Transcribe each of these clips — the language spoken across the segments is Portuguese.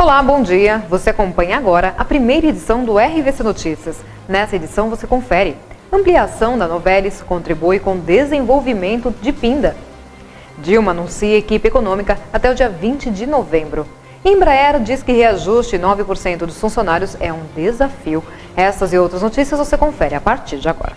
Olá, bom dia. Você acompanha agora a primeira edição do RVC Notícias. Nessa edição você confere: ampliação da Novelis contribui com o desenvolvimento de Pinda. Dilma anuncia equipe econômica até o dia 20 de novembro. Embraer diz que reajuste 9% dos funcionários é um desafio. Essas e outras notícias você confere a partir de agora.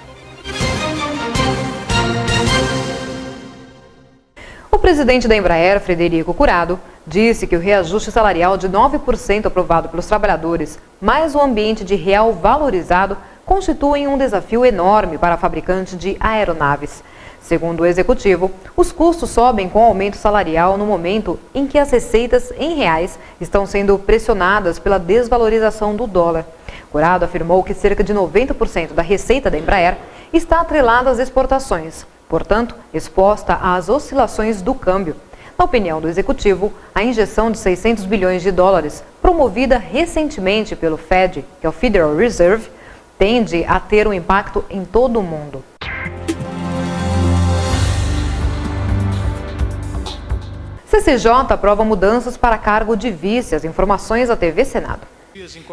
O presidente da Embraer, Frederico Curado, disse que o reajuste salarial de 9% aprovado pelos trabalhadores, mais o ambiente de real valorizado, constituem um desafio enorme para a fabricante de aeronaves. Segundo o executivo, os custos sobem com o aumento salarial no momento em que as receitas em reais estão sendo pressionadas pela desvalorização do dólar. Curado afirmou que cerca de 90% da receita da Embraer está atrelada às exportações, portanto, exposta às oscilações do câmbio. Na opinião do executivo, a injeção de 600 bilhões de dólares, promovida recentemente pelo Fed, que é o Federal Reserve, tende a ter um impacto em todo o mundo. CCJ aprova mudanças para cargo de vice. As informações da TV Senado.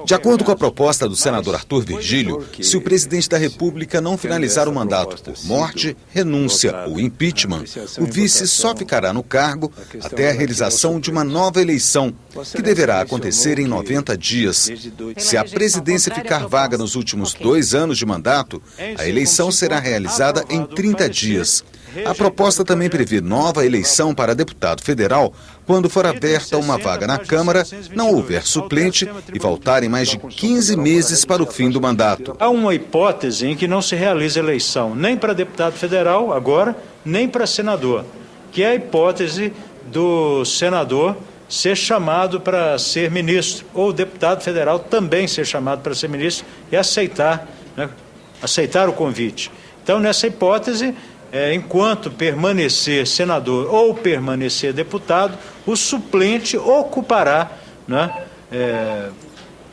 De acordo com a proposta do senador Arthur Virgílio, se o presidente da República não finalizar o mandato por morte, renúncia ou impeachment, o vice só ficará no cargo até a realização de uma nova eleição, que deverá acontecer em 90 dias. Se a presidência ficar vaga nos últimos 2 anos de mandato, a eleição será realizada em 30 dias. A proposta também prevê nova eleição para deputado federal quando for aberta uma vaga na Câmara, não houver suplente e faltarem mais de 15 meses para o fim do mandato. Há uma hipótese em que não se realiza eleição, nem para deputado federal agora, nem para senador, que é a hipótese do senador ser chamado para ser ministro, ou o deputado federal também ser chamado para ser ministro e aceitar o convite. Então, nessa hipótese, enquanto permanecer senador ou permanecer deputado, o suplente ocupará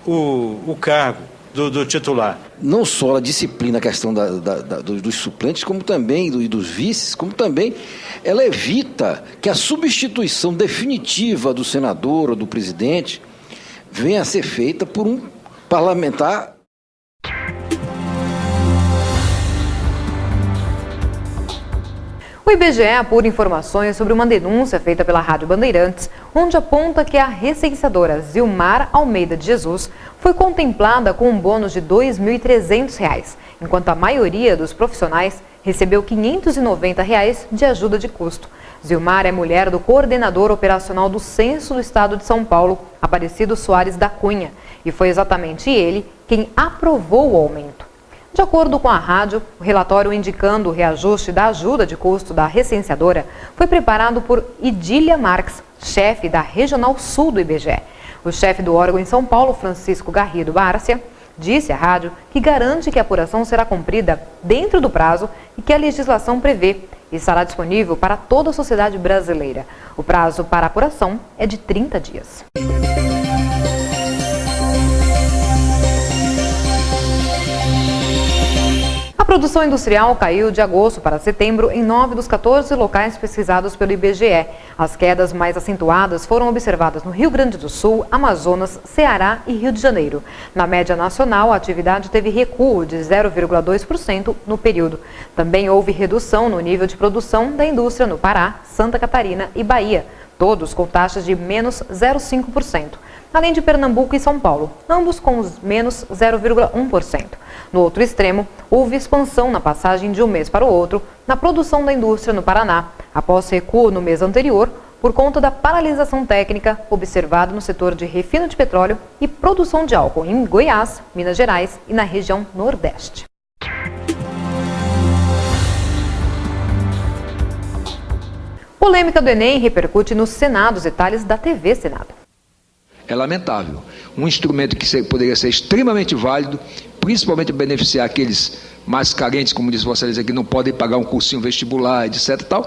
o cargo do titular. Não só a disciplina, a questão dos suplentes, como também dos vices, como também ela evita que a substituição definitiva do senador ou do presidente venha a ser feita por um parlamentar. O IBGE apura informações sobre uma denúncia feita pela Rádio Bandeirantes, onde aponta que a recenseadora Zilmar Almeida de Jesus foi contemplada com um bônus de R$ 2.300, enquanto a maioria dos profissionais recebeu R$ 590 de ajuda de custo. Zilmar é mulher do coordenador operacional do Censo do Estado de São Paulo, Aparecido Soares da Cunha, e foi exatamente ele quem aprovou o aumento. De acordo com a rádio, o relatório indicando o reajuste da ajuda de custo da recenseadora foi preparado por Idília Marques, chefe da Regional Sul do IBGE. O chefe do órgão em São Paulo, Francisco Garrido Bárcia, disse à rádio que garante que a apuração será cumprida dentro do prazo e que a legislação prevê e estará disponível para toda a sociedade brasileira. O prazo para a apuração é de 30 dias. A produção industrial caiu de agosto para setembro em 9 dos 14 locais pesquisados pelo IBGE. As quedas mais acentuadas foram observadas no Rio Grande do Sul, Amazonas, Ceará e Rio de Janeiro. Na média nacional, a atividade teve recuo de 0,2% no período. Também houve redução no nível de produção da indústria no Pará, Santa Catarina e Bahia, todos com taxas de menos 0,5%. Além de Pernambuco e São Paulo, ambos com menos 0,1%. No outro extremo, houve expansão na passagem de um mês para o outro na produção da indústria no Paraná, após recuo no mês anterior, por conta da paralisação técnica observada no setor de refino de petróleo e produção de álcool em Goiás, Minas Gerais e na região Nordeste. Polêmica do Enem repercute no Senado. Os detalhes da TV Senado. É lamentável. Um instrumento que poderia ser extremamente válido, principalmente beneficiar aqueles mais carentes, como diz Vossa Excelência, que não podem pagar um cursinho vestibular, etc. Tal,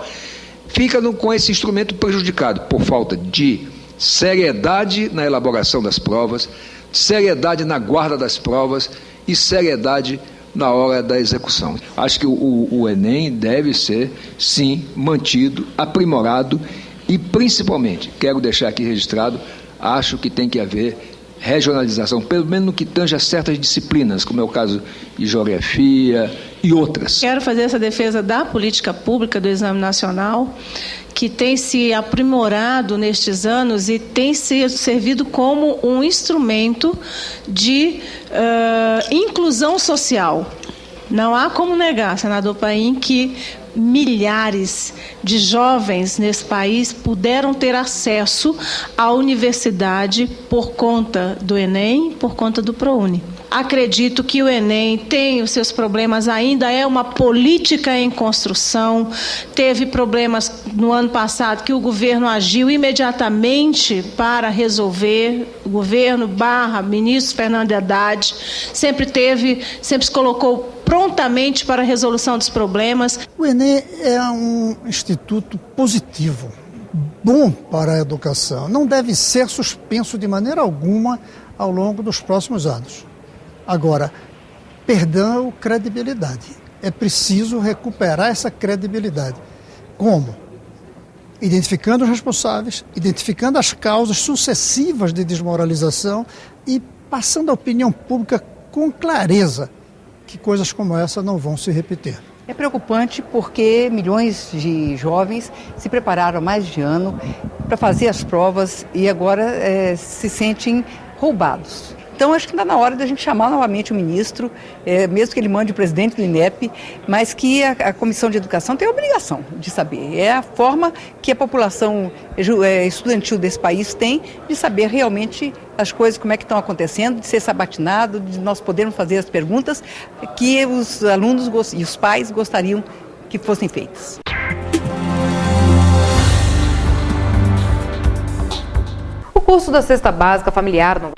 fica com esse instrumento prejudicado por falta de seriedade na elaboração das provas, seriedade na guarda das provas e seriedade na hora da execução. Acho que o Enem deve ser, sim, mantido, aprimorado e, principalmente, quero deixar aqui registrado acho que tem que haver regionalização, pelo menos no que tange a certas disciplinas, como é o caso de geografia e outras. Quero fazer essa defesa da política pública do Exame Nacional, que tem se aprimorado nestes anos e tem servido como um instrumento de inclusão social. Não há como negar, senador Paim, que milhares de jovens nesse país puderam ter acesso à universidade por conta do Enem, por conta do ProUni. Acredito que o Enem tem os seus problemas, ainda é uma política em construção. Teve problemas no ano passado que o governo agiu imediatamente para resolver. O governo / ministro Fernando Haddad sempre se colocou prontamente para a resolução dos problemas. O Enem é um instituto positivo, bom para a educação. Não deve ser suspenso de maneira alguma ao longo dos próximos anos. Agora, perdão, credibilidade. É preciso recuperar essa credibilidade. Como? Identificando os responsáveis, identificando as causas sucessivas de desmoralização e passando à opinião pública com clareza que coisas como essa não vão se repetir. É preocupante porque milhões de jovens se prepararam há mais de ano para fazer as provas e agora se sentem roubados. Então, acho que está na hora da gente chamar novamente o ministro, mesmo que ele mande o presidente do INEP, mas que a Comissão de Educação tem a obrigação de saber. É a forma que a população estudantil desse país tem de saber realmente as coisas, como é que estão acontecendo, de ser sabatinado, de nós podermos fazer as perguntas que os alunos e os pais gostariam que fossem feitas. O custo da cesta básica familiar no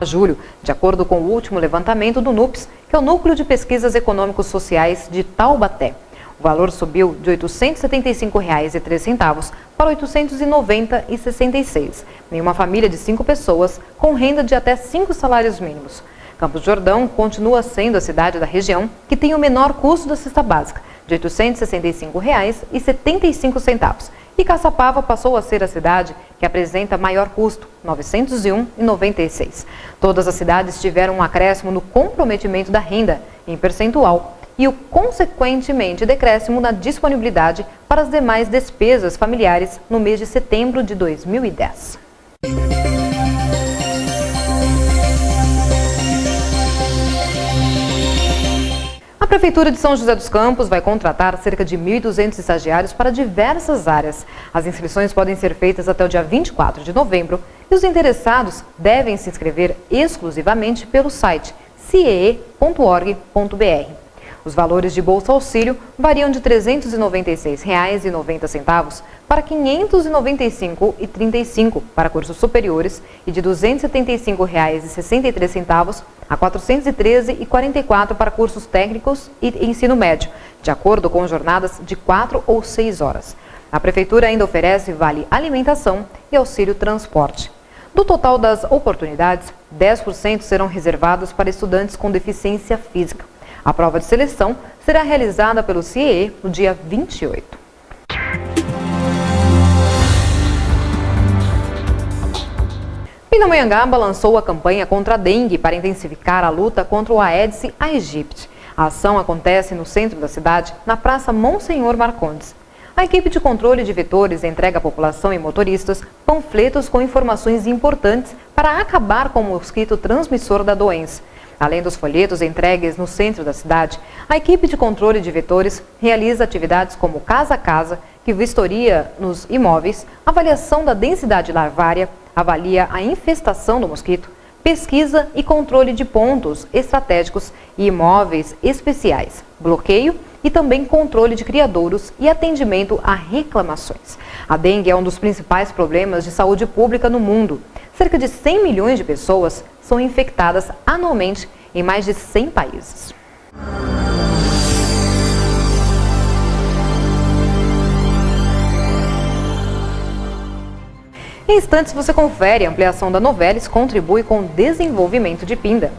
julho, de acordo com o último levantamento do NUPES, que é o Núcleo de Pesquisas Econômicos Sociais de Taubaté. O valor subiu de R$ 875,03 para R$ 890,66 em uma família de 5 pessoas com renda de até 5 salários mínimos. Campos do Jordão continua sendo a cidade da região que tem o menor custo da cesta básica, de R$ 865,75, e Caçapava passou a ser a cidade que apresenta maior custo, R$ 901,96. Todas as cidades tiveram um acréscimo no comprometimento da renda, em percentual, e o consequentemente decréscimo na disponibilidade para as demais despesas familiares no mês de setembro de 2010. A Prefeitura de São José dos Campos vai contratar cerca de 1.200 estagiários para diversas áreas. As inscrições podem ser feitas até o dia 24 de novembro e os interessados devem se inscrever exclusivamente pelo site ciee.org.br. Os valores de Bolsa Auxílio variam de R$ 396,90 para R$ 595,35 para cursos superiores e de R$ 275,63 a R$ 413,44 para cursos técnicos e ensino médio, de acordo com jornadas de 4 ou 6 horas. A Prefeitura ainda oferece vale alimentação e auxílio transporte. Do total das oportunidades, 10% serão reservados para estudantes com deficiência física. A prova de seleção será realizada pelo CIE no dia 28. Pindamonhangaba lançou a campanha contra a dengue para intensificar a luta contra o Aedes aegypti. A ação acontece no centro da cidade, na Praça Monsenhor Marcondes. A equipe de controle de vetores entrega à população e motoristas panfletos com informações importantes para acabar com o mosquito transmissor da doença. Além dos folhetos entregues no centro da cidade, a equipe de controle de vetores realiza atividades como casa a casa, que vistoria nos imóveis, avaliação da densidade larvária, avalia a infestação do mosquito, pesquisa e controle de pontos estratégicos e imóveis especiais, bloqueio e também controle de criadouros e atendimento a reclamações. A dengue é um dos principais problemas de saúde pública no mundo. Cerca de 100 milhões de pessoas são infectadas anualmente em mais de 100 países. Em instantes você confere a ampliação da Novelis contribui com o desenvolvimento de Pinda.